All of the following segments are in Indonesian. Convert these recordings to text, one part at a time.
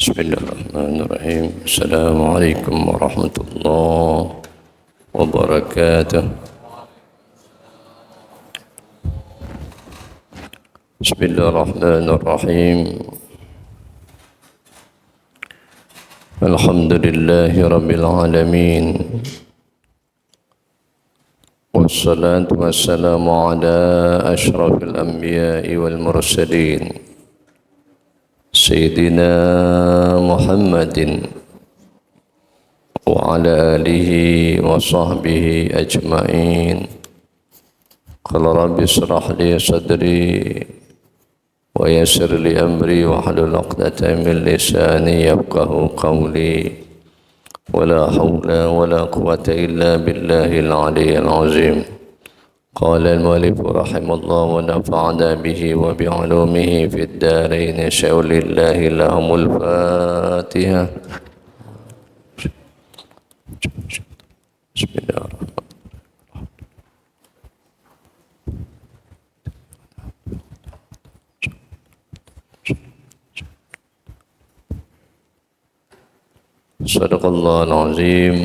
بسم الله الرحمن الرحيم. السلام عليكم ورحمة الله وبركاته. بسم الله الرحمن الرحيم. الحمد لله رب العالمين، والصلاة والسلام على أشرف الأنبياء والمرسلين سيدنا محمد وعلى آله وصحبه أجمعين. قال رب اشرح لي صدري ويسر لي أمري واحلل عقدة من لساني يفقه قولي، ولا حول ولا قوة إلا بالله العلي العظيم. قال المؤلف رحمه الله ونفعنا به وبعلومه في الدارين. شاء لله لهم الفاتحة. بسم الله الرحمن الرحيم. صدق الله العظيم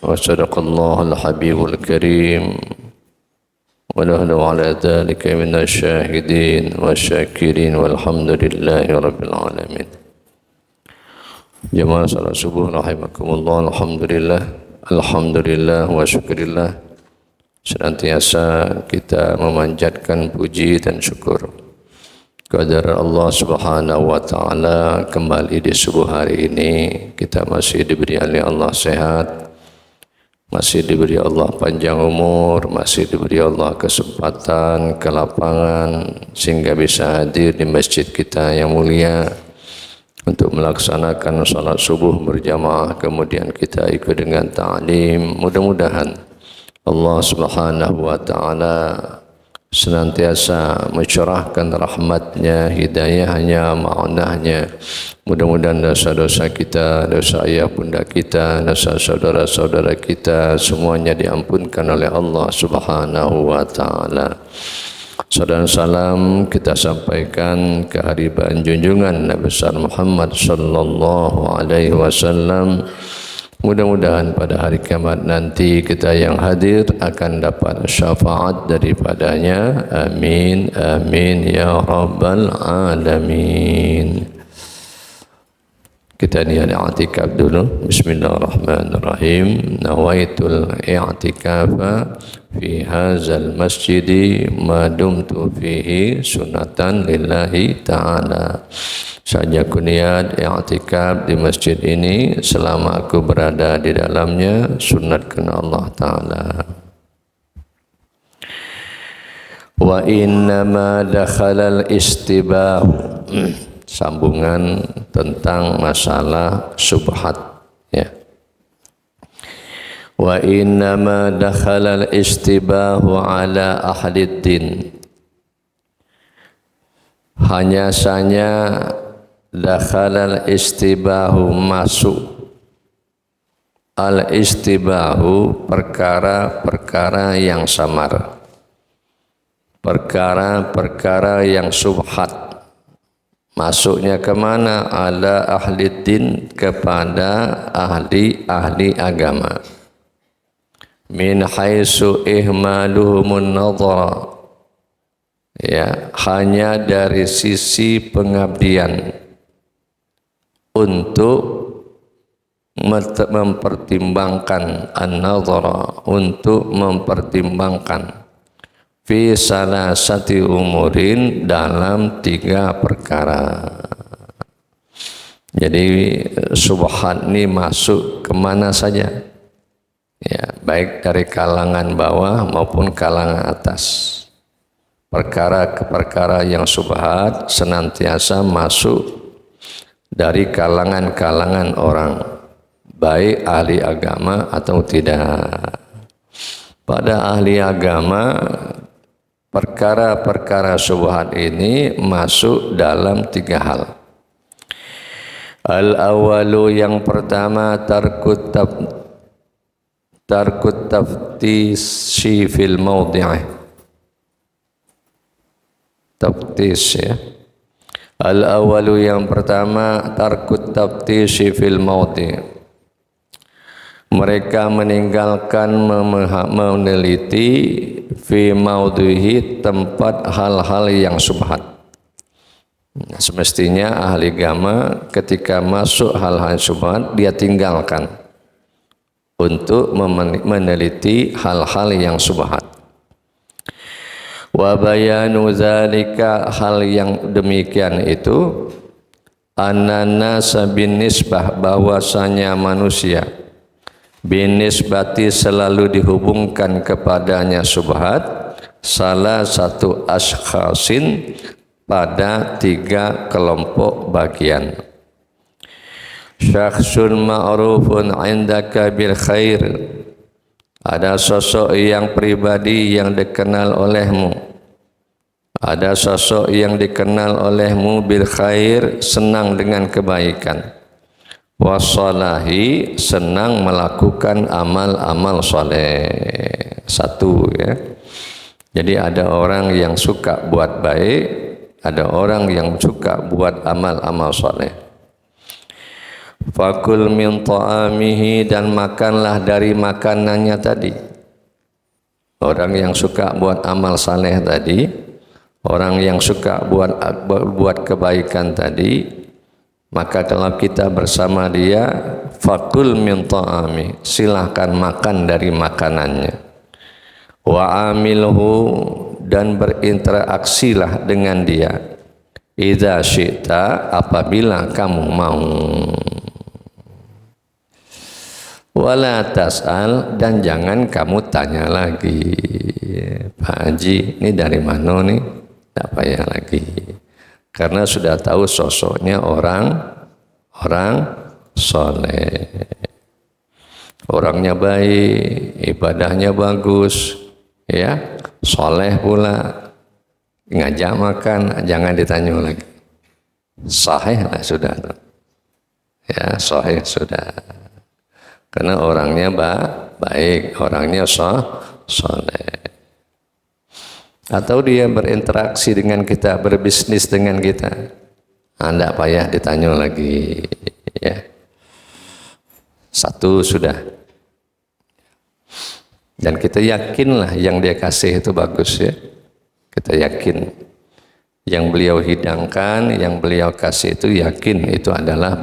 وصدق الله الحبيب الكريم، ونحن على ذلك من الشاهدين والشاكرين والحمد لله رب العالمين. Jemaah salat subuh rahimakumullah. Alhamdulillah wa syukurillah. Senantiasa kita memanjatkan puji dan syukur kepada Allah Subhanahu wa taala. Kembali di subuh hari ini kita masih diberi oleh Allah sehat, masih diberi Allah panjang umur, masih diberi Allah kesempatan, kelapangan sehingga bisa hadir di masjid kita yang mulia untuk melaksanakan salat subuh berjamaah. Kemudian kita ikut dengan ta'lim. Mudah-mudahan Allah Subhanahu wa taala senantiasa mencurahkan rahmatnya, hidayahnya, ma'unahnya. Mudah-mudahan dosa-dosa kita, dosa ayah bunda kita, dosa saudara-saudara kita semuanya diampunkan oleh Allah Subhanahu wa taala. Salam salam kita sampaikan kehadiran junjungan Nabi besar Muhammad sallallahu alaihi wasallam. Mudah-mudahan pada hari kiamat nanti kita yang hadir akan dapat syafaat daripadanya. Amin amin ya rabbal alamin. Kita niat i'tikaf dulu. Bismillahirrahmanirrahim. Nawaitul i'tikafa fi hadzal masjidi ma dumtu fihi sunatan lillahi ta'ala. Saya niat i'tikaf di masjid ini selama aku berada di dalamnya, sunatkan Allah Ta'ala. Wa innama dakhalal istibahu. Sambungan tentang masalah subhat, ya. Wa innama dakhalal istibahu ala ahlid din. Hanya saja dakhalal istibahu masuk. Al istibahu perkara-perkara yang samar, perkara-perkara yang subhat. Masuknya kemana? Ala ahli din, kepada ahli agama. Min haitsu ihmaluhumun nadhara, ya, hanya dari sisi pengabdian untuk mempertimbangkan an-nadhara, untuk mempertimbangkan fi salasati umurin, dalam 3 perkara. Jadi subhat ini masuk kemana saja, ya, baik dari kalangan bawah maupun kalangan atas. Perkara-perkara yang subhat senantiasa masuk dari kalangan-kalangan orang, baik ahli agama atau tidak. Pada ahli agama, perkara-perkara subhat ini masuk dalam 3 hal. Al-awalu, yang pertama, tarkut taftisi fil mawdi'ah. Taftis, ya. Al-awalu yang pertama tarkut taftisi fil mauti. Mereka meninggalkan meneliti fi maudhihi tempat hal-hal yang subhat. Semestinya ahli agama ketika masuk hal-hal subhat dia tinggalkan untuk meneliti hal-hal yang subhat. Wa bayanu dzalika, hal yang demikian itu annana sabinisbah, bahwasanya manusia binisbati selalu dihubungkan kepadanya subhat salah satu ashkhasin pada 3 kelompok bagian. Syakhsun ma'rufun indaka bil khair, ada sosok yang pribadi yang dikenal olehmu, ada sosok yang dikenal olehmu bil khair, senang dengan kebaikan, wassalahi, senang melakukan amal-amal soleh. Satu ya. Jadi ada orang yang suka buat baik, ada orang yang suka buat amal-amal soleh. Fakul min ta'amihi, dan makanlah dari makanannya tadi. Orang yang suka buat amal saleh tadi, orang yang suka buat kebaikan tadi, maka kalau kita bersama dia, fakul min ta'ami, silahkan makan dari makanannya. Wa amilhu, dan berinteraksilah dengan dia. Idza syi'ta, apabila kamu mau. Wala tas'al, dan jangan kamu tanya lagi. Pak Haji, ini dari mana nih? Tak payah lagi. Karena sudah tahu sosoknya orang soleh. Orangnya baik, ibadahnya bagus, ya, soleh pula. Ngajak makan, jangan ditanya lagi. Sahih lah sudah. Ya, sahih sudah. Karena orangnya baik, orangnya soleh. Atau dia berinteraksi dengan kita, berbisnis dengan kita, tidak payah ditanya lagi. Ya. Satu sudah. Dan kita yakinlah yang dia kasih itu bagus ya. Kita yakin yang beliau hidangkan, yang beliau kasih itu yakin itu adalah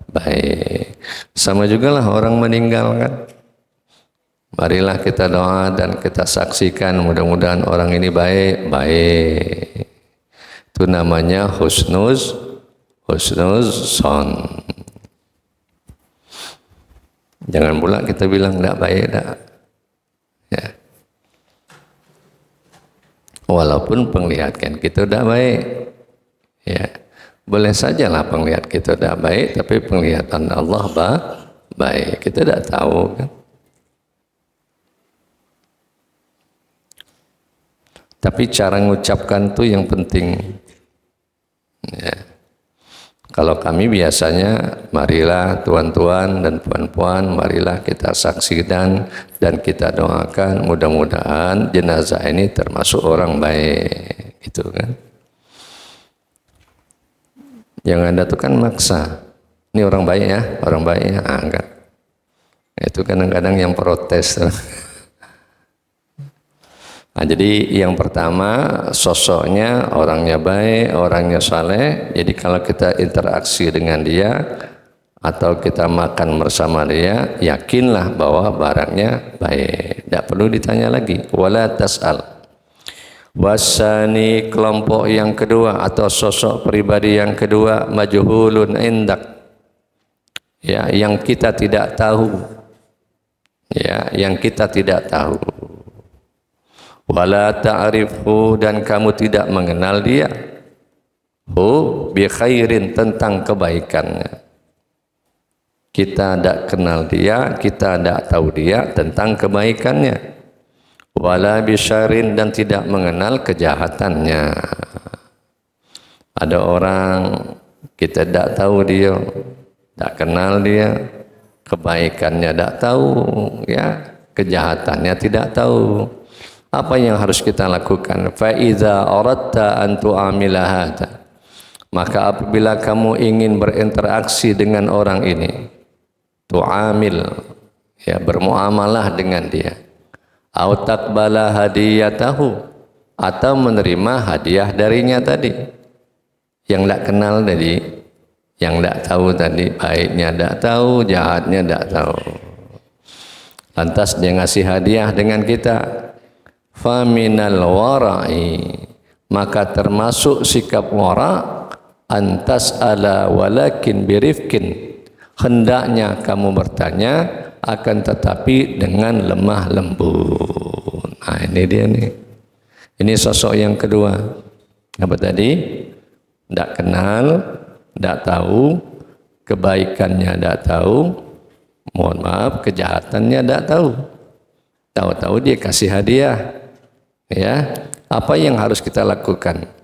baik. Sama juga lah orang meninggal kan. Marilah kita doa dan kita saksikan mudah-mudahan orang ini baik. Itu namanya husnuz son. Jangan pula kita bilang tidak baik dah. Ya. Walaupun penglihatan kita tidak baik. Ya. Boleh sajalah penglihatan kita tidak baik, tapi penglihatan Allah baik. Kita tidak tahu kan. Tapi cara mengucapkan itu yang penting. Ya. Kalau kami biasanya, marilah tuan-tuan dan puan-puan, marilah kita saksikan dan kita doakan mudah-mudahan jenazah ini termasuk orang baik, gitu kan. Yang ada itu kan maksa. Ini orang baik ya, orang baik ya, enggak. Itu kadang-kadang yang protes. Nah, jadi yang pertama sosoknya, orangnya baik, orangnya saleh. Jadi kalau kita interaksi dengan dia atau kita makan bersama dia, yakinlah bahwa barangnya baik. Tidak perlu ditanya lagi. Wala tas'al. Wasani, kelompok yang kedua atau sosok pribadi yang kedua, majhulun indak, ya, yang kita tidak tahu, ya, yang kita tidak tahu. Wala ta'rifhu, dan kamu tidak mengenal dia. Bi khairin, tentang kebaikannya. Kita tidak kenal dia, kita tidak tahu dia tentang kebaikannya. Wala bisyarin, dan tidak mengenal kejahatannya. Ada orang kita tidak tahu dia, tidak kenal dia, kebaikannya tidak tahu, ya, kejahatannya tidak tahu. Apa yang harus kita lakukan? Fa idza aradta an tu'amila hadza, Maka apabila kamu ingin berinteraksi dengan orang ini, tu'amil, ya, bermuamalah dengan dia, au taqbala hadiyatahu, atau menerima hadiah darinya tadi, yang tidak kenal tadi, yang tidak tahu tadi, baiknya tidak tahu, jahatnya tidak tahu. Lantas dia ngasih hadiah dengan kita, faminal wara'i, maka termasuk sikap wara', antas ala walakin birifkin, hendaknya kamu bertanya akan tetapi dengan lemah lembut. Nah ini dia nih, ini sosok yang kedua. Apa tadi? Tidak kenal, tidak tahu, kebaikannya tidak tahu, mohon maaf, kejahatannya tidak tahu. Tahu-tahu dia kasih hadiah. Ya, apa yang harus kita lakukan?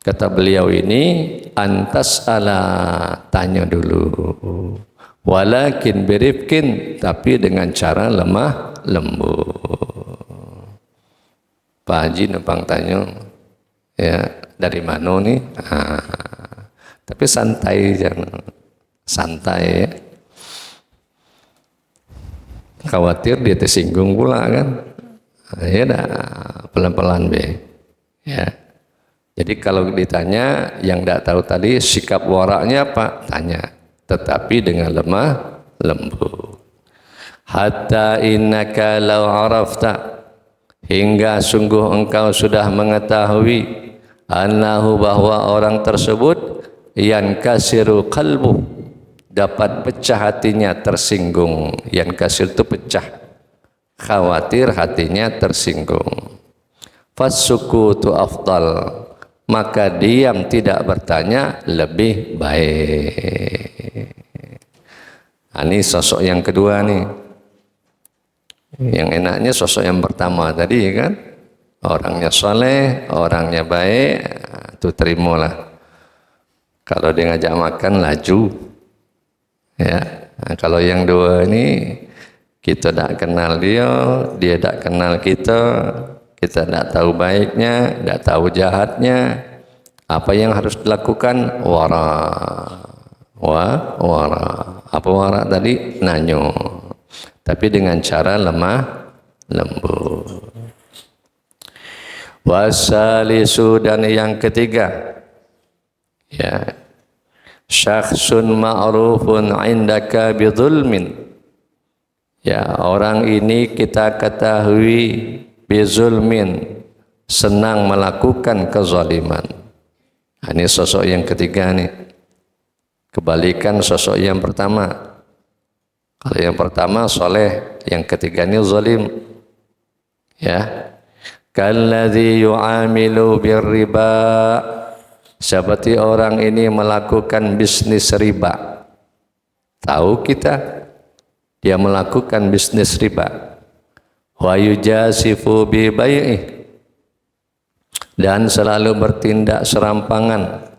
Kata beliau ini, antas ala, tanya dulu, walakin birifkin, tapi dengan cara lemah lembut. Pak Haji numpang tanya, ya, dari mana nih? Tapi santai, jangan santai, ya. Khawatir dia tersinggung pula kan? Ya dah, pelan-pelan be. Ya. Jadi kalau ditanya yang tidak tahu tadi sikap waraknya apa? Tanya, tetapi dengan lemah lembut. Hatta innaka law arafta, hingga sungguh engkau sudah mengetahui, annahu, bahwa orang tersebut yankasiru qalbuh, dapat pecah hatinya, tersinggung. Yankasir itu pecah, khawatir hatinya tersinggung. Fasukutu afdal, maka diam tidak bertanya lebih baik. Ini sosok yang kedua nih. Yang enaknya sosok yang pertama tadi kan, orangnya soleh, orangnya baik, itu terimalah. Kalau dia ngajak makan laju, ya. Nah, kalau yang dua ini kita tidak kenal dia, dia tidak kenal kita. Kita tidak tahu baiknya, tidak tahu jahatnya. Apa yang harus dilakukan? Wara. Wara. Apa wara tadi? Nanyo. Tapi dengan cara lemah lembut. Wasalisu, dan yang ketiga, ya, syakhsun ma'rufun indaka bidhulmin. Ya, orang ini kita ketahui bizulmin, senang melakukan kezaliman. Ini sosok yang ketiga nih. Kebalikan sosok yang pertama. Kalau yang pertama soleh, yang ketiga ini zalim. Ya. Kalladzi yu'amilu birriba, seperti orang ini melakukan bisnis riba. Tahu kita dia melakukan bisnis riba. Wa yujasifu bi bai'ih, dan selalu bertindak serampangan.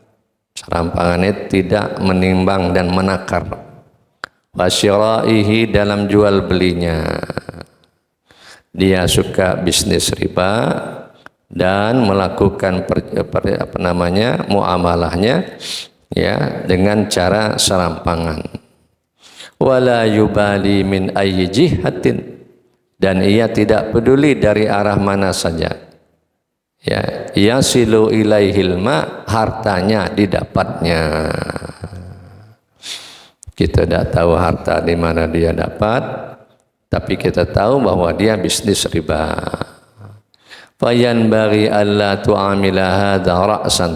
Serampangannya tidak menimbang dan menakar. Wa syira'ihi, dalam jual belinya. Dia suka bisnis riba dan melakukan muamalahnya, ya, dengan cara serampangan. Wala yubali min ayyi jihatin, dan ia tidak peduli dari arah mana saja. Ya, yasilu ilaihil ma, hartanya didapatnya. Kita tidak tahu harta di mana dia dapat, tapi kita tahu bahwa dia bisnis riba. Fayanbaghi alla tu'amila hadza ra'san.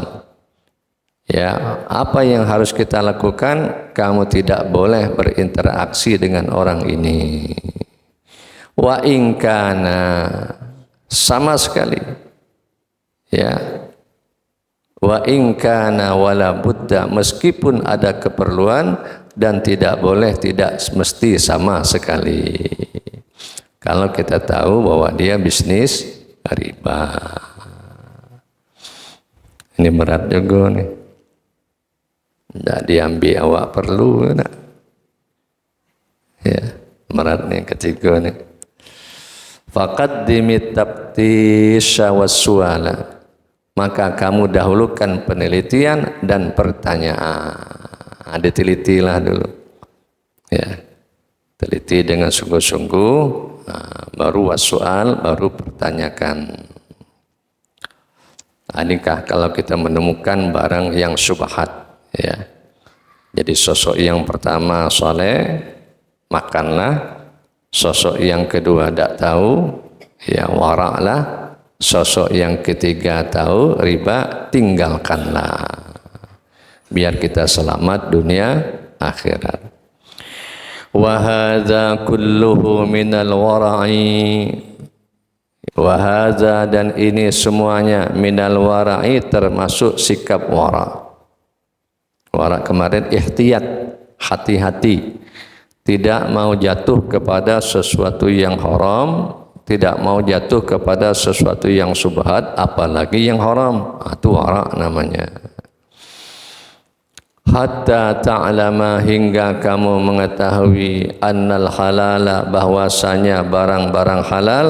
Ya, apa yang harus kita lakukan? Kamu tidak boleh berinteraksi dengan orang ini. Wa ingkana, sama sekali, ya, wa ingkana wala budda, meskipun ada keperluan, dan tidak boleh, tidak mesti sama sekali. Kalau kita tahu bahwa dia bisnis riba, ini berat juga nih. Tidak diambil awak perlu, nak. Ya, berat nih ketiga nih. Faqaddimit tabtisha wassuala, maka kamu dahulukan penelitian dan pertanyaan. Ditelitilah dulu, ya, teliti dengan sungguh-sungguh, baru wasual, baru pertanyakan. Inikah kalau kita menemukan barang yang syubhat, ya. Jadi sosok yang pertama soleh, makanlah. Sosok yang kedua tidak tahu, ya waraklah. Sosok yang ketiga tahu, riba, tinggalkanlah. Biar kita selamat dunia akhirat. Wa hadza kulluhu minal wara'i. Wa hadza, dan ini semuanya minal wara'i, termasuk sikap wara'. Wara' kemarin ihtiyat, hati-hati, tidak mau jatuh kepada sesuatu yang haram, tidak mau jatuh kepada sesuatu yang subhat, apalagi yang haram. Itu wara' namanya. Hatta ta'lama, hingga kamu mengetahui, annal halala, bahwasanya barang-barang halal,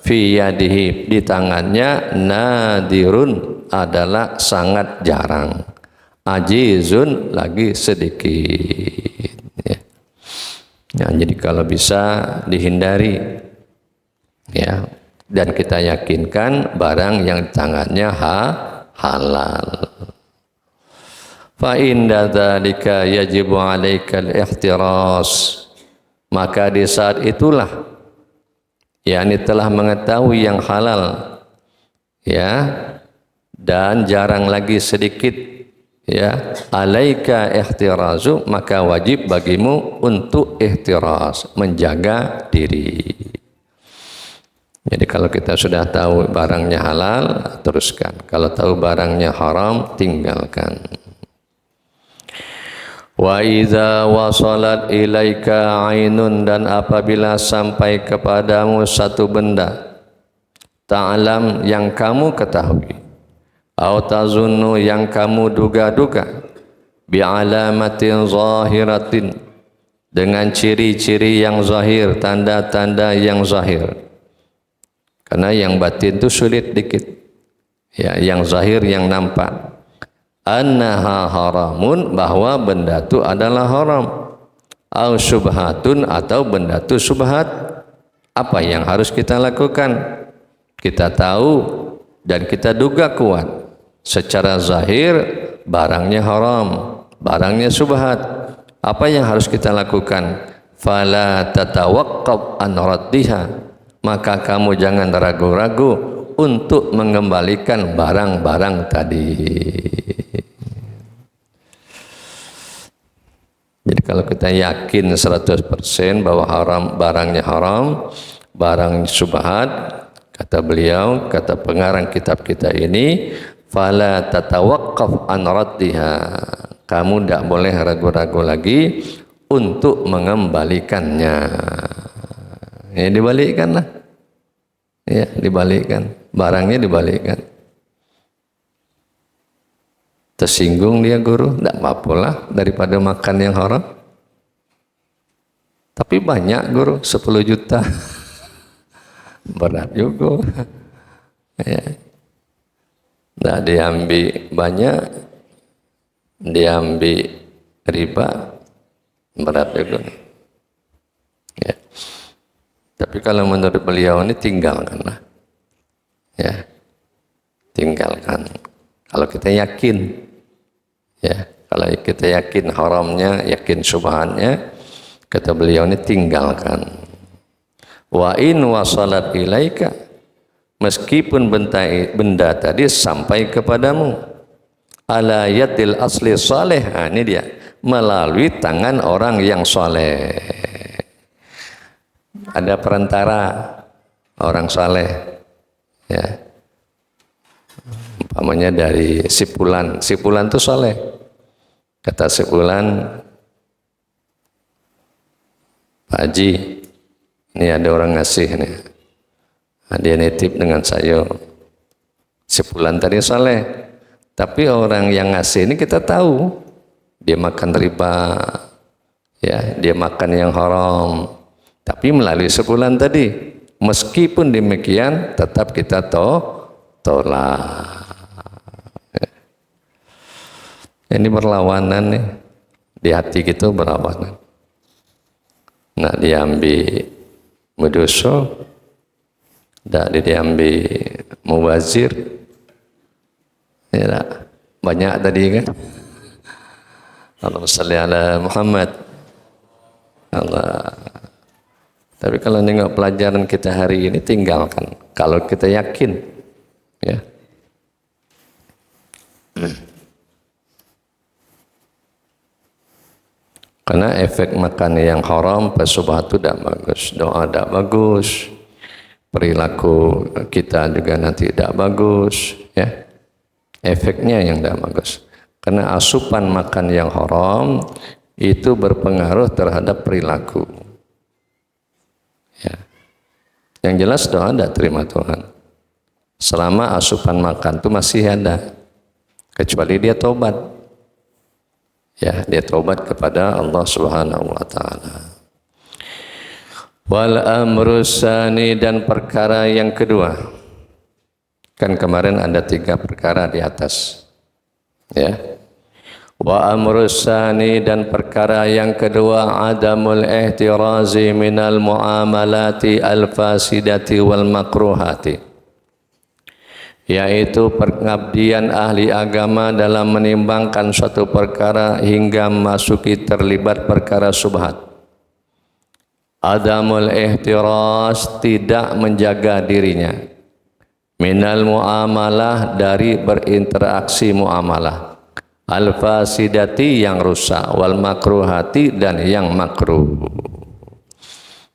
fi yadihi, di tangannya, nadirun, adalah sangat jarang, ajizun, lagi sedikit, ya. Ya, jadi kalau bisa dihindari, ya, dan kita yakinkan barang yang di tangannya halal. Fa inda dzalika yajibu 'alaikal ihtiras, maka di saat itulah, yakni telah mengetahui yang halal, ya, dan jarang lagi sedikit, ya, alaika ihtirazu, maka wajib bagimu untuk ihtiras, menjaga diri. Jadi kalau kita sudah tahu barangnya halal, teruskan. Kalau tahu barangnya haram, tinggalkan. Wa idza wasalat ilaika ainun, dan apabila sampai kepadamu satu benda, ta'lam, yang kamu ketahui, au tazunnu, yang kamu duga-duga, bi alamatin zahiratin, dengan ciri-ciri yang zahir, tanda-tanda yang zahir. Karena yang batin itu sulit dikit, ya, yang zahir, yang nampak. Annaha haramun, bahwa benda itu adalah haram. Au subhatun, atau benda itu subhat. Apa yang harus kita lakukan? Kita tahu dan kita duga kuat secara zahir barangnya haram, barangnya subhat. Apa yang harus kita lakukan? Fala tatawaqqab an raddiha, maka kamu jangan ragu-ragu untuk mengembalikan barang-barang tadi. Jadi kalau kita yakin 100% bahwa haram, barangnya haram, barang subhat, kata beliau, kata pengarang kitab kita ini, fala tatawaqqaf an raddiha, kamu tidak boleh ragu-ragu lagi untuk mengembalikannya. Ya, dibalikkanlah, ya, dibalikkan, barangnya dibalikkan. Tersinggung dia guru, tidak apa-apa lah daripada makan yang haram. Tapi banyak guru, 10 juta. Berat juga. Ya. Nah, diambil banyak, diambil riba, berat juga. Ya. Tapi kalau menurut beliau ini tinggalkanlah. Ya. Tinggalkan. Kalau kita yakin, ya, kalau kita yakin haramnya, yakin subhannya, kata beliau ini tinggalkan. Wa in wasalat ilaika, meskipun benda tadi sampai kepadamu, ala yatil asli saleh, ini dia, melalui tangan orang yang saleh. Ada perantara orang saleh, ya. Umpamanya dari Sipulan, Sipulan itu soleh. Kata Sipulan, Pak Haji, ini ada orang ngasih nih, dia nitip dengan saya. Sipulan tadi soleh, tapi orang yang ngasih ini kita tahu dia makan riba, ya, dia makan yang haram. Tapi melalui Sipulan tadi, meskipun demikian tetap kita tolak. Ini berlawanan nih. Di hati gitu berlawanan. Nak diambil mudoso, tak diambil mubazir. Ya, banyak tadi kan. Allahumma salli ala Muhammad. Allah. Tapi kalau nengok pelajaran kita hari ini tinggalkan. Kalau kita yakin, ya. Karena efek makan yang haram, pesubhat itu tidak bagus, doa tidak bagus, perilaku kita juga nanti tidak bagus, ya. Efeknya yang tidak bagus. Karena asupan makan yang haram itu berpengaruh terhadap perilaku. Ya. Yang jelas doa tidak terima Tuhan. Selama asupan makan itu masih ada, kecuali dia tobat. Ya, dia taubat kepada Allah Subhanahu wa taala. Wal amru tsani, dan perkara yang kedua. Kan kemarin ada 3 perkara di atas. Ya. Wa amru tsani, dan perkara yang kedua, adamul ihtirazi minal muamalati al-fasidati wal makruhati. Yaitu pengabdian ahli agama dalam menimbangkan suatu perkara hingga masuki terlibat perkara subhat. Adamul ihtiraz, tidak menjaga dirinya. Minal muamalah, dari berinteraksi muamalah. Al-fasidati, yang rusak. Wal makruhati, dan yang makruh.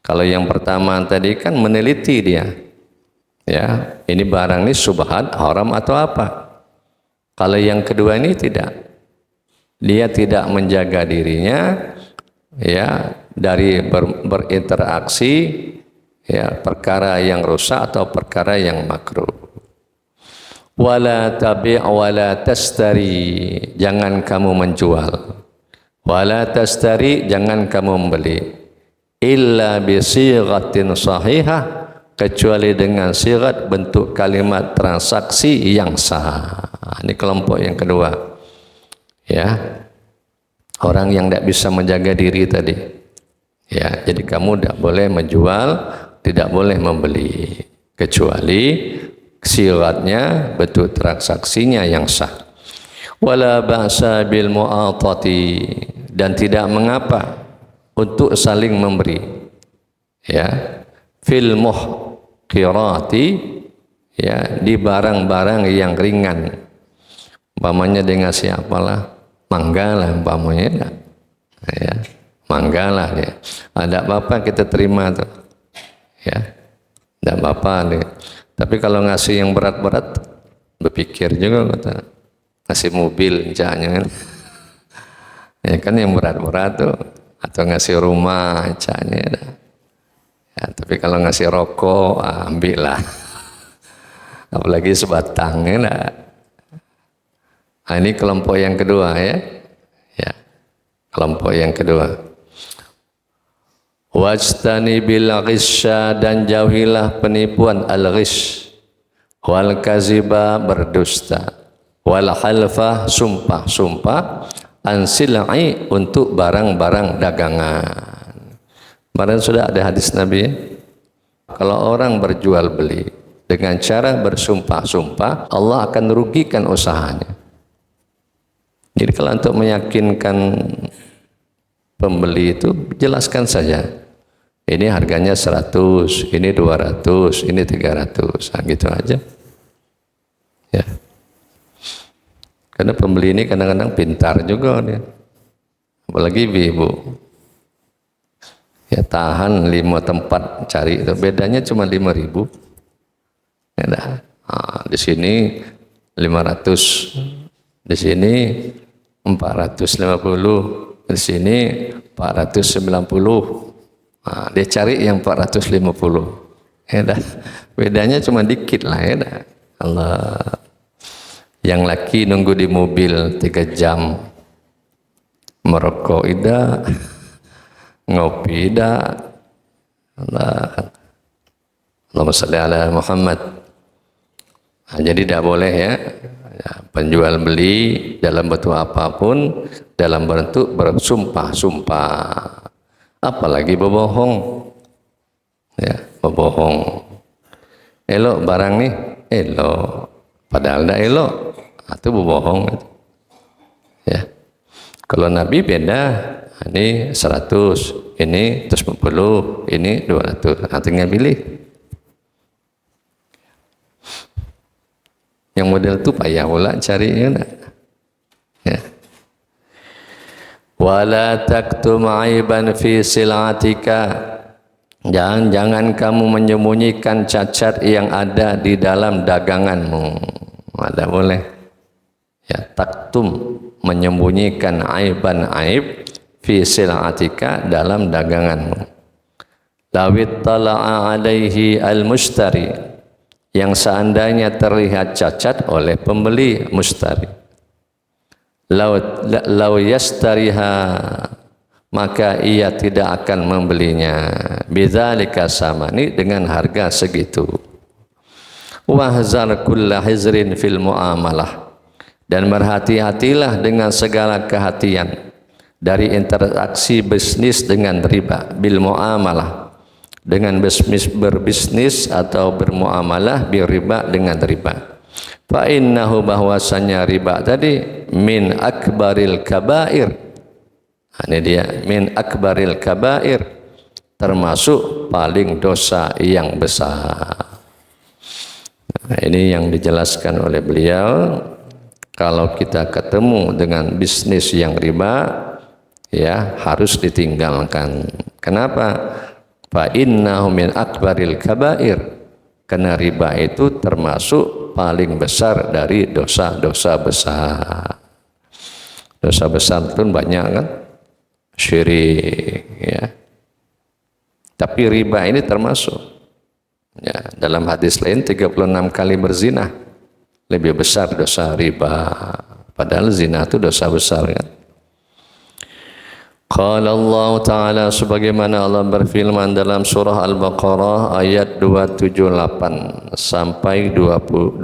Kalau yang pertama tadi kan meneliti dia. Ya, ini barang ini subhat, haram atau apa. Kalau yang kedua ini tidak, dia tidak menjaga dirinya, ya, dari berinteraksi, ya, perkara yang rusak atau perkara yang makruh. Wala tabi' wala tastari, jangan kamu menjual. Wala tastari, jangan kamu membeli. Illa bisighatin sahihah, kecuali dengan sigat, bentuk kalimat transaksi yang sah. Ini kelompok yang kedua, ya, orang yang tidak bisa menjaga diri tadi, ya. Jadi kamu tidak boleh menjual, tidak boleh membeli, kecuali sigatnya, bentuk transaksinya yang sah. Wala ba'sa bil mu'atati, dan tidak mengapa untuk saling memberi, ya. Fil muhqirati, ya, di barang-barang yang ringan. Umpamanya dengan siapalah, manggalah umpamanya, ya, manggalah dia. Ada apa-apa kita terima tuh, ya, tidak apa-apa deh. Tapi kalau ngasih yang berat-berat, berpikir juga kata, ngasih mobil misalnya kan, ya kan yang berat-berat tuh, atau ngasih rumah misalnya. Ya, tapi kalau ngasih rokok, ambil lah. Apalagi sebatang, ya. Nah, ini kelompok yang kedua, ya. Ya, kelompok yang kedua. Wajtani bil ghisya, dan jauhilah penipuan al-ghish. Wal kaziba, berdusta. Wal halfah, sumpah-sumpah. An sil'i, untuk barang-barang dagangan. Kemarin sudah ada hadis Nabi, ya? Kalau orang berjual beli dengan cara bersumpah-sumpah, Allah akan merugikan usahanya. Jadi kalau untuk meyakinkan pembeli itu, jelaskan saja. Ini harganya 100, ini 200, ini 300, nah, gitu aja. Ya. Karena pembeli ini kadang-kadang pintar juga dia. Apalagi ibu. Ya, tahan 5 tempat cari itu, bedanya cuma 5.000. Ya, nah, di sini 500, di sini 450, di sini 490. Nah, dia cari yang 450. Ya, dah, bedanya cuma dikit lah, ya dah. Allah. Yang laki nunggu di mobil 3 jam, merokok ida, ngopi dah. Allahumma salli ala Muhammad. Nah, jadi tidak boleh, ya, Ya, penjual beli dalam bentuk apapun, dalam bentuk bersumpah-sumpah, apalagi berbohong. Ya, berbohong. Elok barang nih, elok, padahal tidak elok, itu berbohong. Ya, kalau Nabi beda, ini 100, ini 150, ini 200, tinggal pilih. Yang model itu payah pula cari, ya. Wala taktum aiban fi sil'atika, jangan kamu menyembunyikan cacat yang ada di dalam daganganmu. Ada boleh, ya, taktum, menyembunyikan aiban, aib, fi sil'atika, dalam daganganmu. Lawit tala'a alaihi al-mushtari, yang seandainya terlihat cacat oleh pembeli, mustari. Lau yastariha, maka ia tidak akan membelinya. Bidzalika samani, dengan harga segitu. Wahzar kulla hizrin fil muamalah, dan berhati-hatilah dengan segala kehatian dari interaksi bisnis dengan riba. Bil muamalah, dengan berbisnis atau bermuamalah bil riba, dengan riba. Fa innahu, bahwasanya riba tadi, min akbaril kabair. Ini dia, min akbaril kabair, termasuk paling dosa yang besar. Nah, ini yang dijelaskan oleh beliau. Kalau kita ketemu dengan bisnis yang riba, ya harus ditinggalkan. Kenapa? Fa innahu min akbaril kabair, karena riba itu termasuk paling besar dari dosa-dosa besar. Dosa besar itu banyak kan, syirik, ya. Tapi riba ini termasuk. Ya, dalam hadis lain 36 kali berzina lebih besar dosa riba. Padahal zina itu dosa besar kan. Qala Allah Ta'ala, sebagaimana Allah berfirman dalam surah Al-Baqarah ayat 278 sampai 279.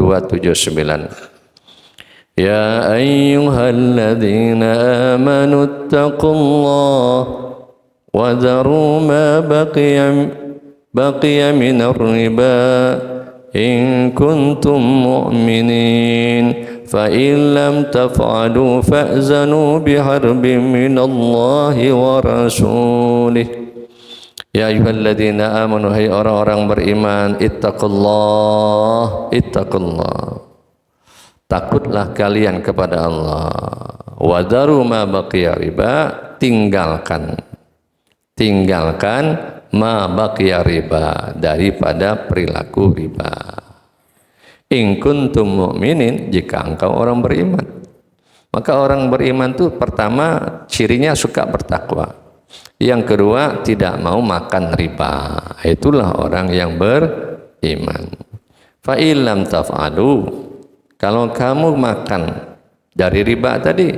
Ya ayyuhalladzina amanu ittaqullaha wa dharu ma baqiya minar riba in kuntum mu'minin. فَإِنْ لَمْ تَفْعَلُوا فَأْذَنُوا بِحَرْبٍ مِّنَ اللَّهِ وَرَسُولِهِ. Ya ayyuhalladzina amanu, hai orang-orang beriman, ittaqullah, takutlah kalian kepada Allah. Wa dharu ma baqiya riba, tinggalkan ma baqiya riba, daripada perilaku riba. In kuntum mu'minin, jika engkau orang beriman. Maka orang beriman itu pertama cirinya suka bertakwa. Yang kedua tidak mau makan riba. Itulah orang yang beriman. Fa illam taf'alu, kalau kamu makan dari riba tadi,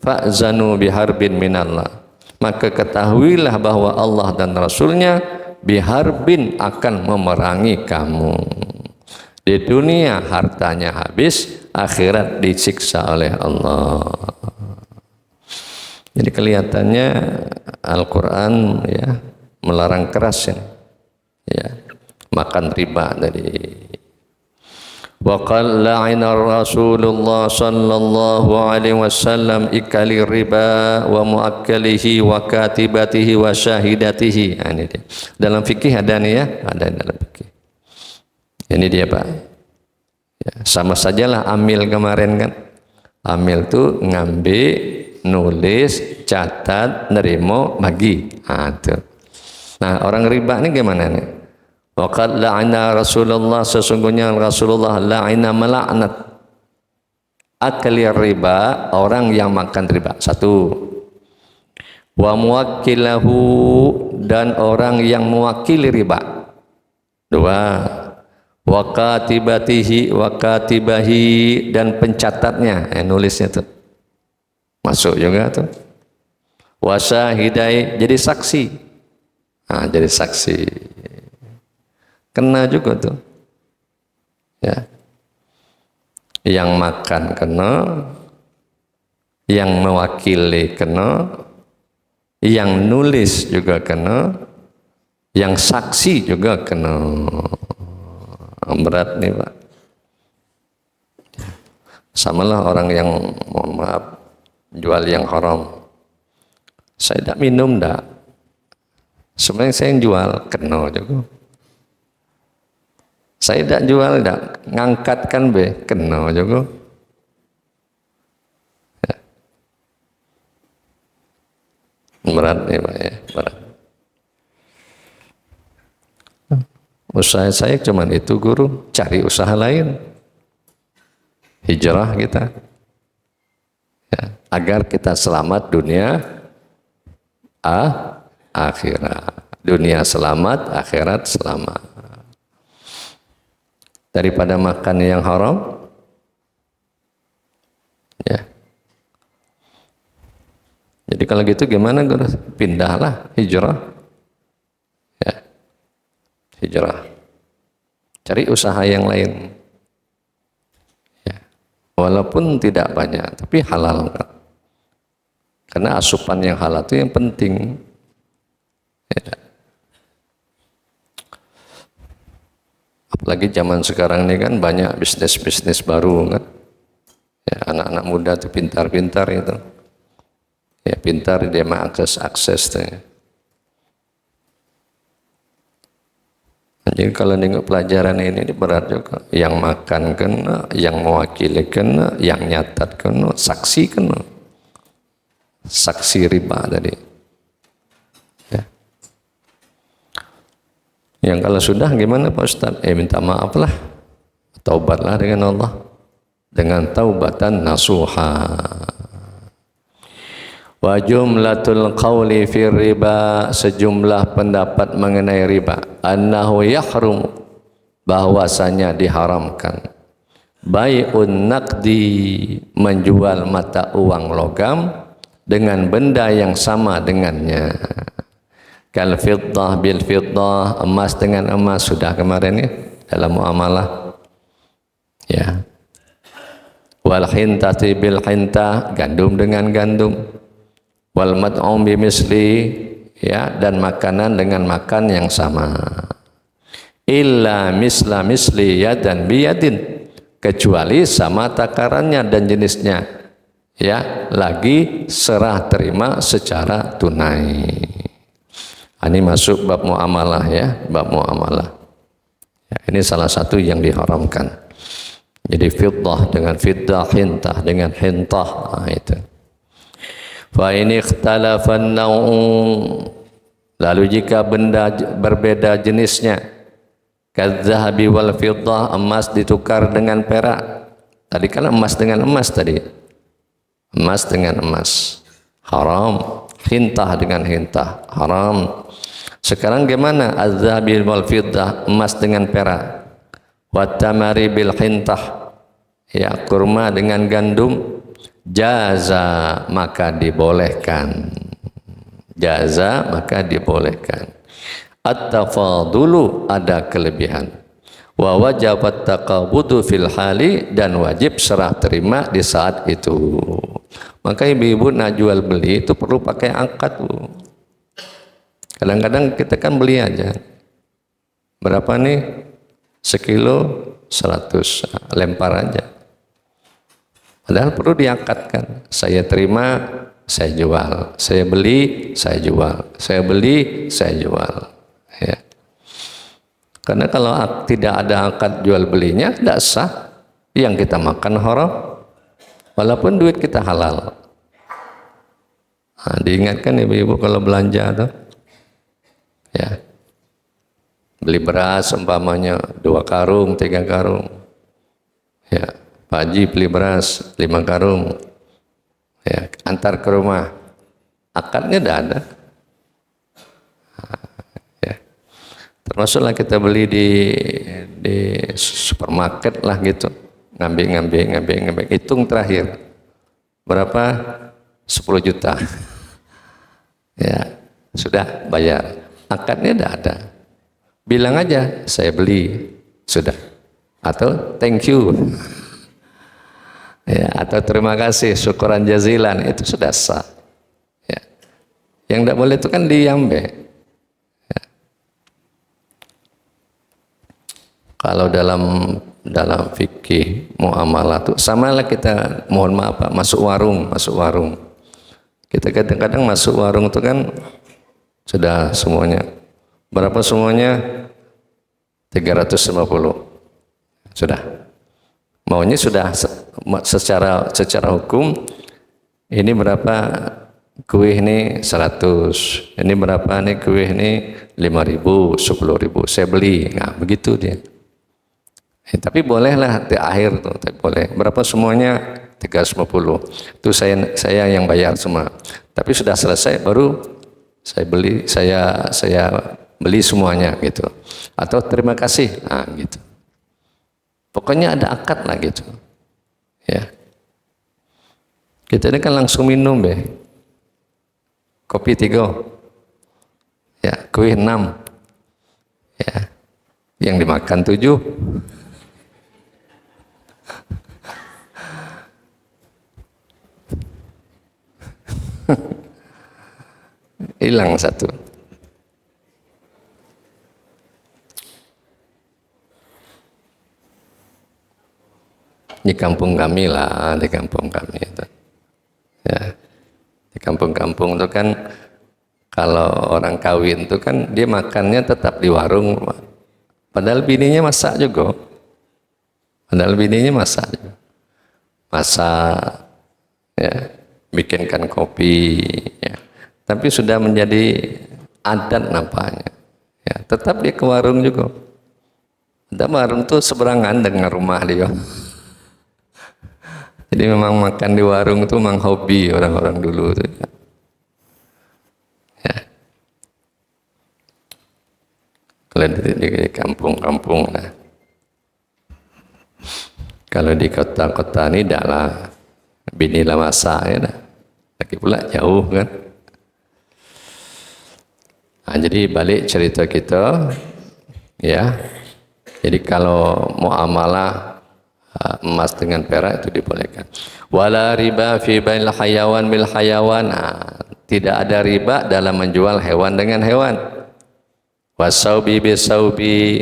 fa'zanu biharbin minallah, maka ketahuilah bahwa Allah dan Rasulnya biharbin, akan memerangi kamu. Di dunia hartanya habis, akhirat disiksa oleh Allah. Jadi kelihatannya Al-Quran, ya, melarang keras, ya, makan riba tadi. Wa qala la'ina Rasulullah sallallahu alaihi wasallam ikali riba wa muakkalihi wa katibatihi wa syahidatihi. Ini dia. Dalam fikih ada nih, ya, ada dalam fikih. Ini dia, Pak. Ya, sama sajalah amil kemarin kan. Amil itu ngambil, nulis, catat, nerimo, bagi. Nah, orang riba ini gimana nih? Waqad la'ana Rasulullah, sesungguhnya Rasulullah la'ina, melaknat akli riba, orang yang makan riba. Satu. Wa muwakkilahu, dan orang yang mewakili riba. Dua. Wa katibatihi, wa katibahi, dan pencatatnya, nulisnya tuh masuk juga tuh. Wa syahidai, jadi saksi. Nah, jadi saksi kena juga tuh, ya. yang makan kena, yang mewakili kena, yang nulis juga kena, yang saksi juga kena. Berat nih Pak. Samalah orang yang, mohon maaf, jual yang haram. Saya tidak minum, tidak. Sebenarnya saya yang jual, kena juga. Saya tidak jual, tidak. Ngangkatkan kena juga. Ya. Berat nih Pak ya, berat. Usaha saya cuma itu guru, cari usaha lain. Hijrah kita. Ya, agar kita selamat dunia akhirat. Dunia selamat, akhirat selamat. Daripada makan yang haram, ya. Jadi kalau gitu gimana guru? Pindahlah, hijrah. Ya. Hijrah. Cari usaha yang lain. Ya. Walaupun tidak banyak, tapi halal kan. Karena asupan yang halal itu yang penting. Ya. Apalagi zaman sekarang ini kan banyak bisnis-bisnis baru kan. Ya, anak-anak muda tuh pintar-pintar itu. Ya, pintar dia mengakses tuh. Jadi kalau nengok pelajaran ini berat juga. Yang makan kena, yang mewakili kena, yang nyatat kena, saksi kena. Saksi riba tadi. Ya. Yang kalau sudah gimana Pak Ustadz? Minta maaf lah. Taubatlah dengan Allah. Dengan taubatan nasuha. Wa jumlatul qawli fir riba, sejumlah pendapat mengenai riba, annahu yahrum, bahwasanya diharamkan. Bai'un naqdi, menjual mata uang logam dengan benda yang sama dengannya. Kal fiddah bil fiddah, emas dengan emas, sudah kemarin ya dalam muamalah. Ya. Wal hintati bil hintah, gandum dengan gandum. Wal mat'um bimisli, ya, dan makanan dengan makan yang sama. Illa misla misli yadan biyadin, kecuali sama takarannya dan jenisnya, ya, lagi serah terima secara tunai. Ini masuk bab muamalah ya, bab muamalah. Ya, ini salah satu yang diharamkan. Jadi fiddah dengan fiddah, hintah dengan hintah, nah, itu. Fa in ikhtalafa an-naw'u, lalu jika benda berbeda jenisnya, kadzahabi wal fiddah, emas ditukar dengan perak. Tadi kan emas dengan emas tadi. Emas dengan emas haram, hintah dengan hintah haram. Sekarang gimana? Az-zahabi wal fiddah, emas dengan perak. Wa tamari bil hintah, ya, kurma dengan gandum. Jaza, maka dibolehkan. Jaza, maka dibolehkan. At-tafadulu, ada kelebihan. Wa wajabat taqabudu fil hali, dan wajib serah terima di saat itu. Maka ibu-ibu nak jual beli itu perlu pakai angkat, Bu. Kadang-kadang kita kan beli aja. Berapa nih? Sekilo 100, lempar aja. Padahal perlu diangkatkan. Saya terima, saya jual. Saya beli, saya jual. Saya beli, saya jual. Ya. Karena kalau tidak ada angkat jual belinya, tidak sah. Yang kita makan haram, walaupun duit kita halal. Nah, diingatkan ibu-ibu kalau belanja tuh, ya, beli beras umpamanya 2 karung, 3 karung, ya. Pak Haji beli beras 5 karung, ya, antar ke rumah, akadnya tidak ada. Ya. Termasuklah kita beli di supermarket lah gitu, ngambil, hitung terakhir berapa, 10 juta, ya, sudah bayar, akadnya tidak ada. Bilang aja saya beli, sudah, atau thank you. Ya, atau terima kasih, syukuran jazilan, itu sudah sah. Ya. Yang tidak boleh itu kan diam be. Ya. Kalau dalam fikih muamalah itu sama lah, kita mohon maaf Pak, masuk warung. Kita kadang-kadang masuk warung itu kan sudah semuanya. Berapa semuanya? 350. Sudah. Maunya sudah secara hukum ini berapa kue ini 100. Ini berapa nih kue ini 5.000, 10.000. Saya beli. Nah, begitu dia. Tapi bolehlah di akhir tuh, boleh. Berapa semuanya? 350. Itu saya yang bayar semua. Tapi sudah selesai baru saya beli semuanya gitu. Atau terima kasih, nah gitu. Pokoknya ada akad lah gitu. Ya. Kita ini kan langsung minum deh. Kopi 3. Ya, kue 6. Ya. Yang dimakan 7. Hilang 1. Di kampung kami lah, di kampung kami itu. Ya. Di kampung-kampung itu kan kalau orang kawin itu kan dia makannya tetap di warung. Padahal bininya masak juga. Masak, ya, bikinkan kopi, ya. Tapi sudah menjadi adat nampaknya. Ya, tetap dia ke warung juga. Dan warung itu seberangan dengan rumah dia. Jadi memang makan di warung itu memang hobi orang-orang dulu itu. Ya. Kalau di kampung-kampung, nah. Kalau di kota-kota ini adalah binilah masak ya dah. Lagi pula jauh kan. Nah, jadi balik cerita kita, ya. Jadi kalau muamalah emas dengan perak itu dibolehkan. Wala riba fi bainal hayawan bil hayawan. Nah, tidak ada riba dalam menjual hewan dengan hewan. Wasaubi bisaubi,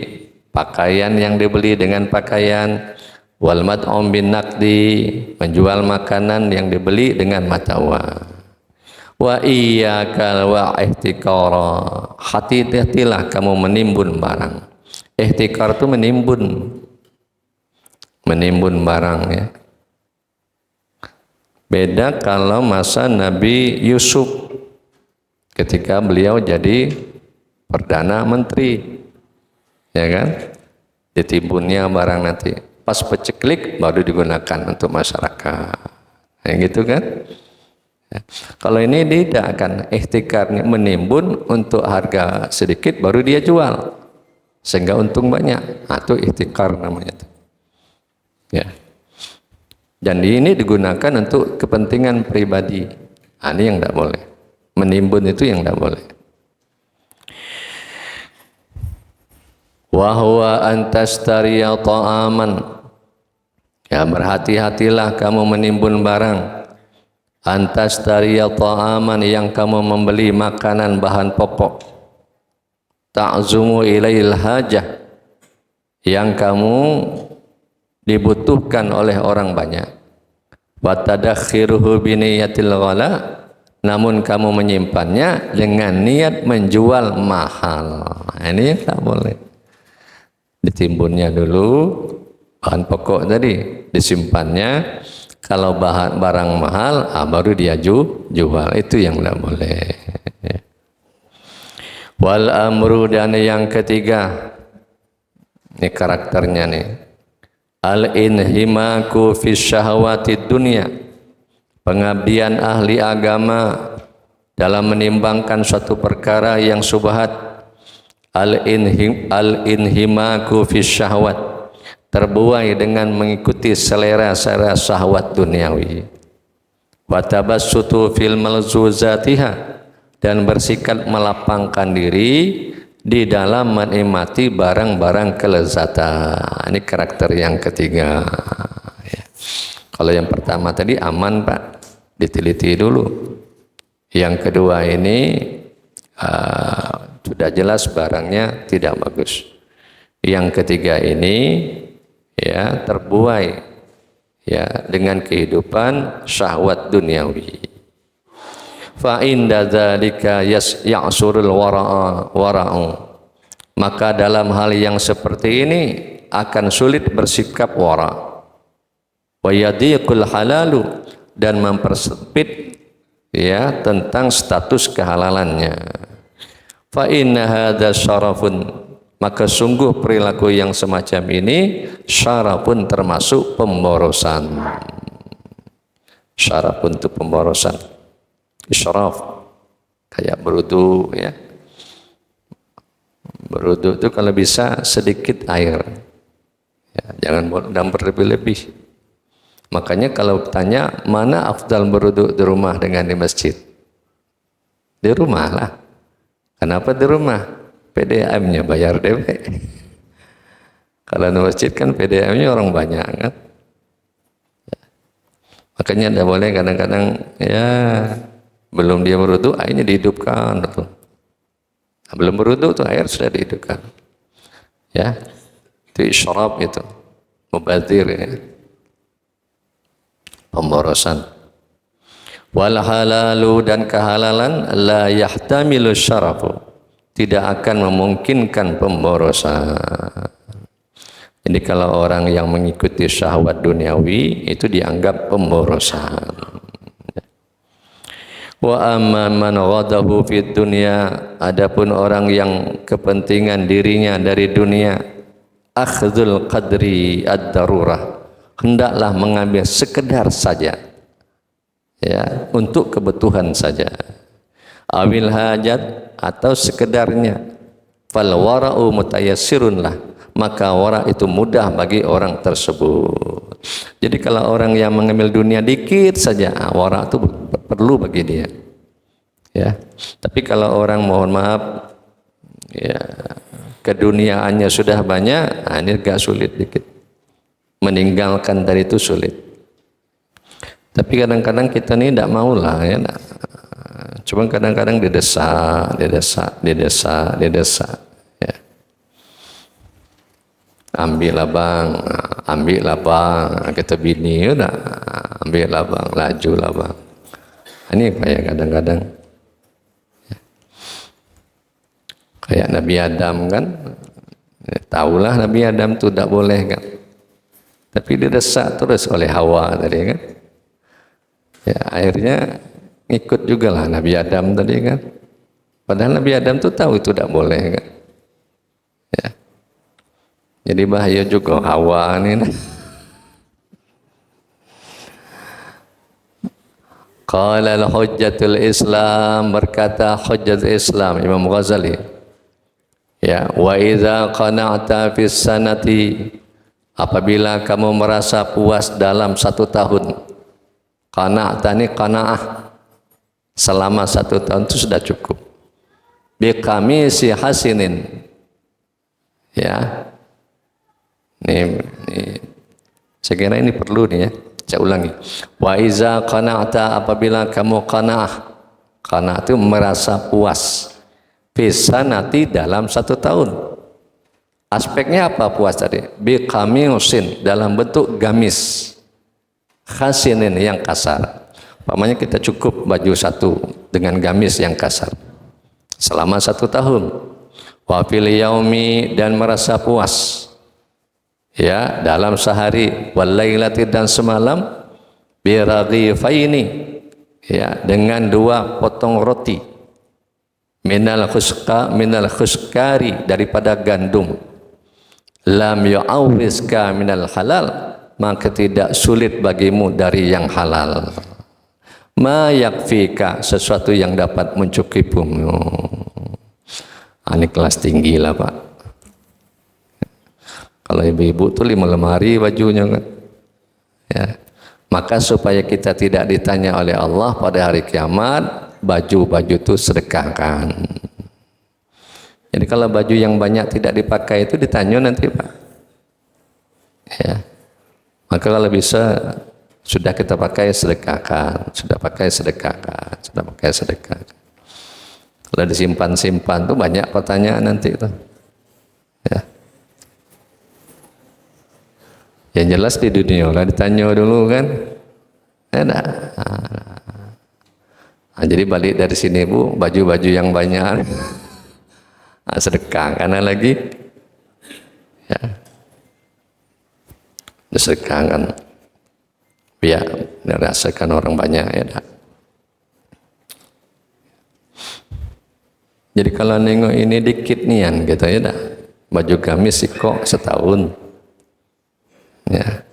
pakaian yang dibeli dengan pakaian. Wal mad'um bin naqdi, menjual makanan yang dibeli dengan mata uang. Wa iyyaka wa ihtikara, hati-hatilah kamu menimbun barang. Ihtikar itu menimbun barang, ya. Beda kalau masa Nabi Yusuf ketika beliau jadi Perdana Menteri, ya kan, ditimbunnya barang nanti pas peceklik baru digunakan untuk masyarakat, yang gitu kan. Ya. Kalau ini tidak akan ihtikarnya menimbun untuk harga sedikit baru dia jual sehingga untung banyak, atau ihtikar namanya. Ya. Dan ini digunakan untuk kepentingan pribadi. Nah, ini yang tidak boleh. Menimbun itu yang tidak boleh. Wa huwa antastariya ta'aman. Ya, berhati-hatilah kamu menimbun barang. Antastariya ta'aman, yang kamu membeli makanan bahan pokok. Ta'zumu ilail hajah, yang kamu dibutuhkan oleh orang banyak. Wa tadakhiruhu biniyatil ghala, namun kamu menyimpannya dengan niat menjual mahal. Ini yang tak boleh. Ditimbunnya dulu bahan pokok tadi, disimpannya. Kalau barang mahal, baru dia jual. Itu yang tidak boleh. Wal amru, dan yang ketiga, ini karakternya nih. Al-inhimaku fi syahwatid dunya, pengabdian ahli agama dalam menimbangkan suatu perkara yang subhat. Al-inhimaku fi syahwat, terbuai dengan mengikuti selera-selera syahwat duniawi. Wa tabassutu fil malzuzatiha, dan bersikap melapangkan diri di dalam menikmati barang-barang kelezatan. Ini karakter yang ketiga. Ya. Kalau yang pertama tadi aman Pak, diteliti dulu. Yang kedua ini sudah jelas barangnya tidak bagus. Yang ketiga ini ya terbuai ya dengan kehidupan syahwat duniawi. Fa inda dzalika ya'surul wara'u. Maka dalam hal yang seperti ini akan sulit bersikap wara. Wa yadiqul halalu, dan mempersempit ya tentang status kehalalannya. Fa inna hadza syarafun, maka sungguh perilaku yang semacam ini syarafun, termasuk pemborosan. Syarafun itu pemborosan. Israf, kayak berudu ya. Berudu itu kalau bisa sedikit air ya, jangan berlebih-lebih. Makanya kalau tanya mana afdal berudu, di rumah dengan di masjid? Di rumah lah. Kenapa di rumah? PDAM-nya bayar DP. Kalau di masjid kan PDAM-nya orang banyak kan. Makanya tidak boleh kadang-kadang ya belum dia berudu airnya dihidupkan tuh. Belum berudu tuh air sudah dihidupkan. Ya. Itu israf itu. Mubadzir ya. Pemborosan. Wal halalu, dan kehalalan la yahtamilu syarafu, tidak akan memungkinkan pemborosan. Jadi kalau orang yang mengikuti syahwat duniawi itu dianggap pemborosan. Wa amma man ghadahu fid dunya, adapun orang yang kepentingan dirinya dari dunia, akhdhul qadri ad-darurah, hendaklah mengambil sekedar saja ya, untuk kebutuhan saja, awil hajat, atau sekedarnya. Fal wara'u mutayassirun lah, maka wara itu mudah bagi orang tersebut. Jadi kalau orang yang mengambil dunia dikit saja, wara itu perlu bagi dia ya. Tapi kalau orang mohon maaf ya keduniaannya sudah banyak, ini agak sulit dikit, meninggalkan dari itu sulit. Tapi kadang-kadang kita ini tidak mau lah ya. Cuma kadang-kadang didesak ya. Ambillah bang, kata bini, udah ambillah bang, lajulah bang. Ini kayak kadang-kadang ya. Kayak Nabi Adam kan, ya, tahulah Nabi Adam itu tidak boleh kan, tapi didesak terus oleh Hawa tadi kan, ya akhirnya ngikut juga lah Nabi Adam tadi kan, padahal Nabi Adam itu tahu itu tidak boleh kan, ya. Jadi bahaya juga Hawa ini. Qala al-hujjatul Islam, berkata hujjatul Islam Imam Ghazali ya, wa idza qana'ta fis sanati, apabila kamu merasa puas dalam 1 tahun, qana'ta ini qana'ah, selama 1 tahun itu sudah cukup. Bi qamisi hasinin ya, ini saya kira ini perlu nih ya. Saya ulangi. Wa iza qana'ta, apabila kamu qana'ah. Qana'ah itu merasa puas. Fisanati, dalam 1 tahun. Aspeknya apa puas tadi? Bi qamisin, dalam bentuk gamis. Khasinin, yang kasar. Umpamanya kita cukup baju 1 dengan gamis yang kasar. Selama 1 tahun. Wa fil yaumi, dan merasa puas ya dalam sehari, walailati, dan semalam, biraghifaini ya, dengan 2 potong roti, minal khuskari, daripada gandum, lam yu'awwizka minal halal, maka tidak sulit bagimu dari yang halal, ma yakfika, sesuatu yang dapat mencukupimu. Ini kelas tinggi lah Pak. Kalau ibu-ibu tuh 5 lemari bajunya kan, ya. Maka supaya kita tidak ditanya oleh Allah pada hari kiamat, baju-baju itu sedekahkan. Jadi kalau baju yang banyak tidak dipakai itu ditanya nanti Pak. Ya. Maka kalau bisa Sudah kita pakai sedekahkan, sudah pakai sedekahkan, sudah pakai sedekahkan. Kalau disimpan-simpan tuh banyak pertanyaan nanti itu. Ya. Yang jelas di dunia lah ditanya dulu kan. Enak. Nah, jadi balik dari sini Bu, baju-baju yang banyak sedekah karena lagi ya disedekahkan biar dirasakan orang banyak ya. Jadi kalau nengok ini dikit nian gitu ya dah. Baju gamis kok setahun. Ya.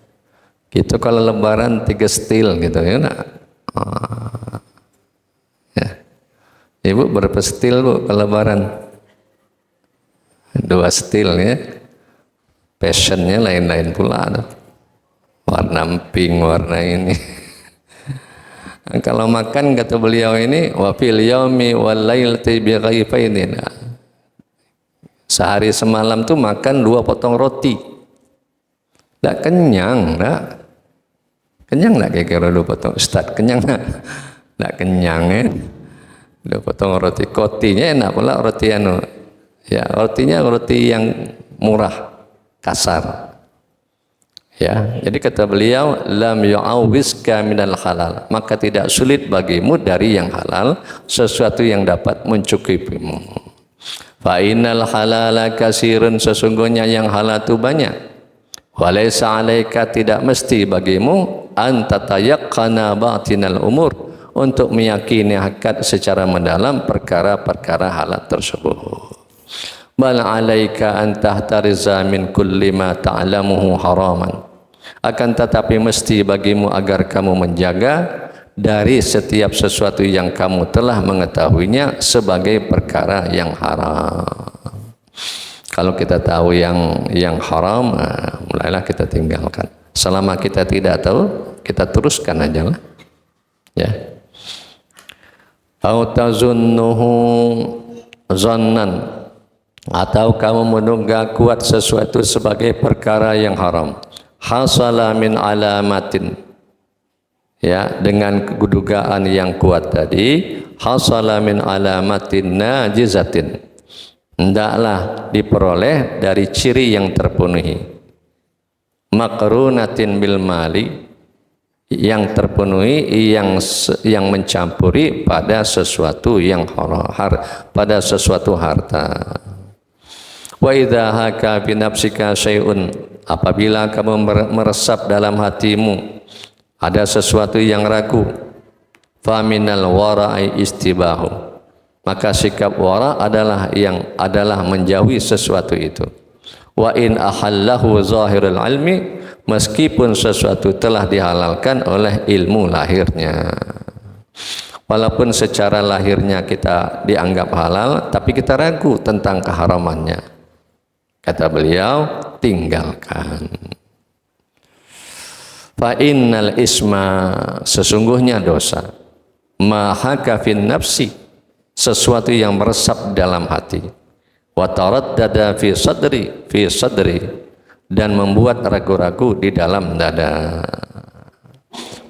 Gitu kalau lebaran 3 setil gitu ya dah. Ya. Ibu berapa setil Bu kalau lebaran? 2 setil ya. Fashionnya lain-lain pula tuh. Warna pink, warna ini. Kalau makan kata beliau ini wa fil yaumi wal lailati bi ghaifaini. Sehari semalam tuh makan 2 potong roti. Enggak kenyang, enggak. Kenyang enggak kira-kira 2 potong? Ustaz, kenyang enggak? Enggak kenyang ya. 2 potong roti. Kotinya enak pula roti anu. Ya, rotinya roti yang murah, kasar. Ya, jadi kata beliau lam yu'awizka minal halal, maka tidak sulit bagimu dari yang halal sesuatu yang dapat mencukupimu. Fa innal halala kasirun, sesungguhnya yang halal itu banyak. Walaysa 'alaika, tidak mesti bagimu an tatayaqqana batinal umur, untuk meyakini hakikat secara mendalam perkara-perkara halal tersebut. Bal 'alaika an tahtariza min kulli ma ta'lamuhu haraman, akan tetapi mesti bagimu agar kamu menjaga dari setiap sesuatu yang kamu telah mengetahuinya sebagai perkara yang haram. Kalau kita tahu yang haram, mulailah kita tinggalkan. Selama kita tidak tahu, kita teruskan aja lah. Ya. Au tazunnuhu zannan, atau kamu menduga kuat sesuatu sebagai perkara yang haram. Hasala min alamatin, ya, dengan kedugaan yang kuat tadi, hasala min alamatin najizatin, hendaklah diperoleh dari ciri yang terpenuhi, maqrunatin bil mali, yang terpenuhi, yang mencampuri pada sesuatu yang haram, pada sesuatu harta. Wa idza haka fi nafsika syai'un, apabila kamu meresap dalam hatimu ada sesuatu yang ragu, fa minal wara'i istibahu, maka sikap wara adalah menjauhi sesuatu itu. Wa in ahallahu zahirul ilmi, meskipun sesuatu telah dihalalkan oleh ilmu lahirnya. Walaupun secara lahirnya kita dianggap halal, tapi kita ragu tentang keharamannya. Kata beliau, tinggalkan. Fa innal isma, sesungguhnya dosa, ma haka fin nafsi, sesuatu yang meresap dalam hati, wa taraddada fi sadri, dan membuat ragu-ragu di dalam dada.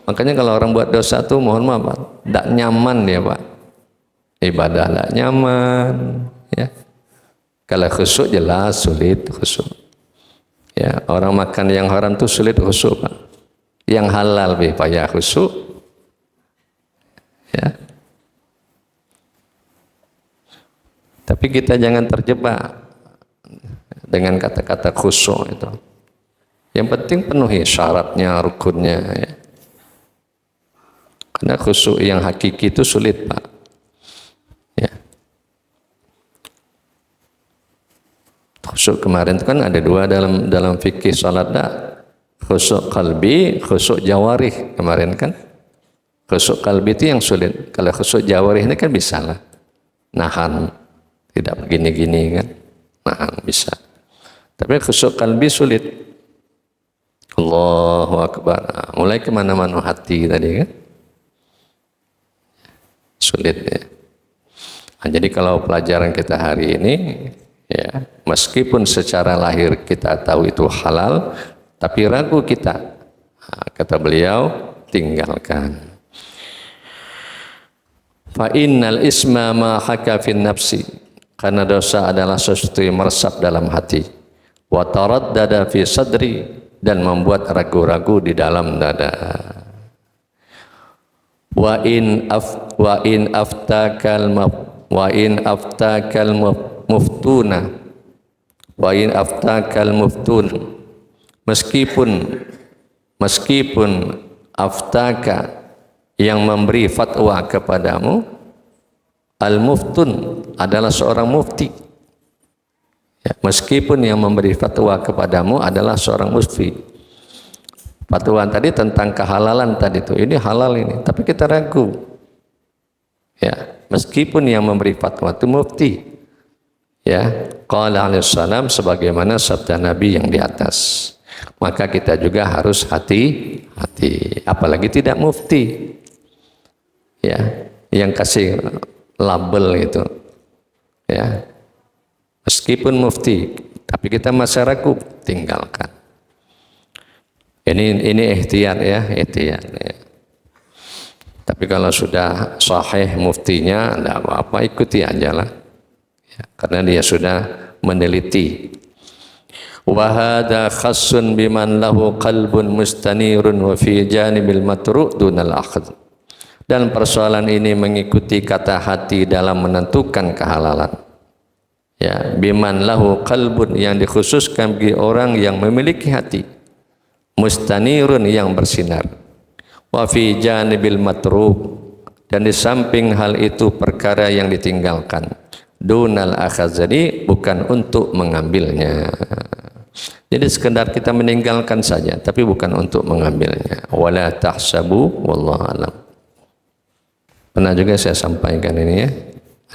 Makanya kalau orang buat dosa tuh mohon maaf, tidak nyaman dia Pak. Ibadah tidak nyaman, ya. Kalau khusyuk jelas sulit khusyuk. Ya, orang makan yang haram tuh sulit khusyuk Pak. Yang halal lebih payah khusyuk. Ya. Tapi kita jangan terjebak dengan kata-kata khusyuk itu. Yang penting penuhi syaratnya, rukunnya. Ya. Karena khusyuk yang hakiki itu sulit Pak. Ya. Khusyuk kemarin itu kan ada 2 dalam fikih salat dah. Khusyuk qalbi, khusyuk jawarih kemarin kan. Khusyuk qalbi itu yang sulit. Kalau khusyuk jawarih ini kan bisa lah. Nahan, tidak begini-gini kan. Nahan bisa. Tapi khusyuk qalbi sulit. Allahu Akbar. Mulai kemana-mana hati tadi kan. Sulit ya. Nah, jadi kalau pelajaran kita hari ini, ya, meskipun secara lahir kita tahu itu halal, tapi ragu kita. Nah, kata beliau, tinggalkan. Fa innal isma ma haka fin nafsi, karena dosa adalah sesuatu yang meresap dalam hati. Wa taraddada fi sadri, dan membuat ragu-ragu di dalam dada. Wa in aftakal muftuna, wa in aftakal muftun, meskipun aftaka, yang memberi fatwa kepadamu, al-muftun adalah seorang mufti. Ya, meskipun yang memberi fatwa kepadamu adalah seorang mufti. Fatwa tadi tentang kehalalan tadi itu, ini halal ini, tapi kita ragu. Ya, meskipun yang memberi fatwa itu mufti. Ya, qala alaihi salam, sebagaimana sabda Nabi yang di atas. Maka kita juga harus hati-hati, apalagi tidak mufti. Ya, yang kasih label itu, ya, meskipun mufti, tapi kita masih ragu, tinggalkan. Ini ikhtiar ya, ikhtiar. Ya. Tapi kalau sudah sahih muftinya, tidak apa-apa, ikuti aja lah, ya, karena dia sudah meneliti. Wa hadza khassun biman lahu qalbun mustanirun wa fi janibil matru' dunal akhd. Dan persoalan ini mengikuti kata hati dalam menentukan kehalalan. Ya, biman lahu qalbun, yang dikhususkan bagi orang yang memiliki hati, mustanirun, yang bersinar, wa fi janibil matru', dan di samping hal itu perkara yang ditinggalkan, dunal akhazani, bukan untuk mengambilnya. Jadi sekedar kita meninggalkan saja, tapi bukan untuk mengambilnya. Wala tahsabu wallahu alam. Pernah juga saya sampaikan ini ya,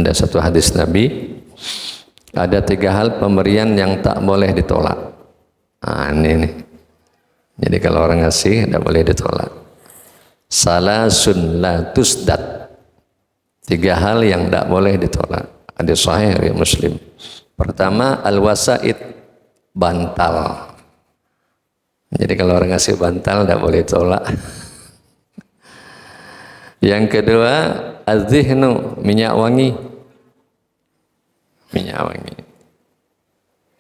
ada satu hadis Nabi, ada 3 hal pemberian yang tak boleh ditolak. Nah, ini nih. Jadi kalau orang ngasih tidak boleh ditolak. Salasun la tusdad, 3 hal yang tidak boleh ditolak. Ada sahih ya Muslim. Pertama, al-wasaid, bantal. Jadi kalau orang ngasih bantal tidak boleh tolak. Yang kedua, az-zihnu, minyak wangi. Minyak wangi.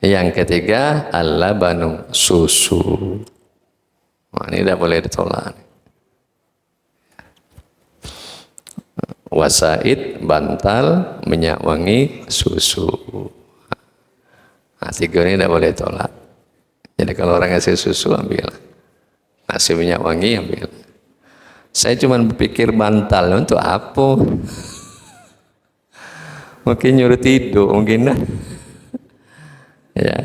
Yang ketiga, al-labanu, susu. Nah, ini tidak boleh ditolak. Wasaid, bantal, minyak wangi, susu. Nah, 3 ini tidak boleh tolak. Jadi kalau orang ngasih susu, ambil. Ngasih minyak wangi, ambil. Saya cuma berpikir bantal untuk apa? Mungkin nyuruh tidur, mungkin dah. Ya.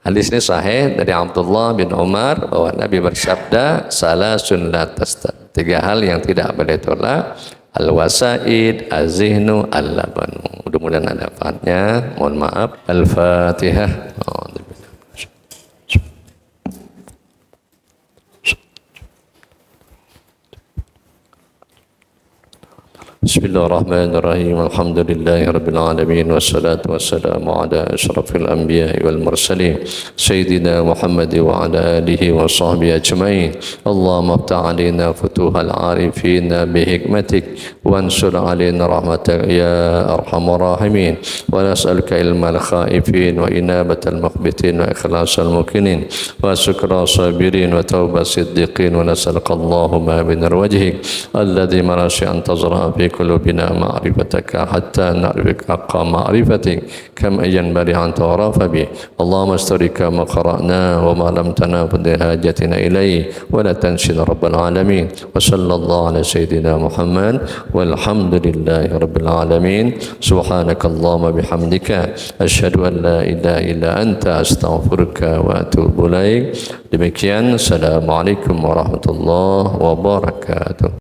Hadis ini sahih dari Abdullah bin Umar bahwa Nabi bersabda, salasun la tastad, 3 hal yang tidak boleh tolak, al-wasaid, az-zihnu, al-labanu. Mudah-mudahan ada manfaatnya. Mohon maaf. Al-Fatihah. Bismillahirrahmanirrahim. Alhamdulillahi rabbil alamin, wassalatu wassalamu ala asyrafil anbiya'i wal mursalin sayyidina Muhammad wa ala alihi wa sahbihi ajma'in. Allahumma aftah alaina futuhal arifin bi hikmatik wa ansur alaina rahmatak ya arhamar rahimin. Wa nas'aluka ilmal khaifin wa inabatal mukhbitin wa ikhlasal mukinin wa syukra sabirin wa taubat siddiqin. Wa nas'aluka Allahumma binar wajhik alladhi marasyi antazra fi قلوبنا معرفتك حتى نعرفك حق معرفتك كما ينبغي أن تعرف به. اللهم استرك ما قرأنا وما لم تنافذ حاجتنا إليه ولا تنسنا رب العالمين. وصلى الله على سيدنا محمد والحمد لله رب العالمين. سبحانك اللهم بحمدك أشهد أن لا إله إلا أنت أستغفرك وأتوب إليك. Demikian, assalamualaikum warahmatullahi wabarakatuh.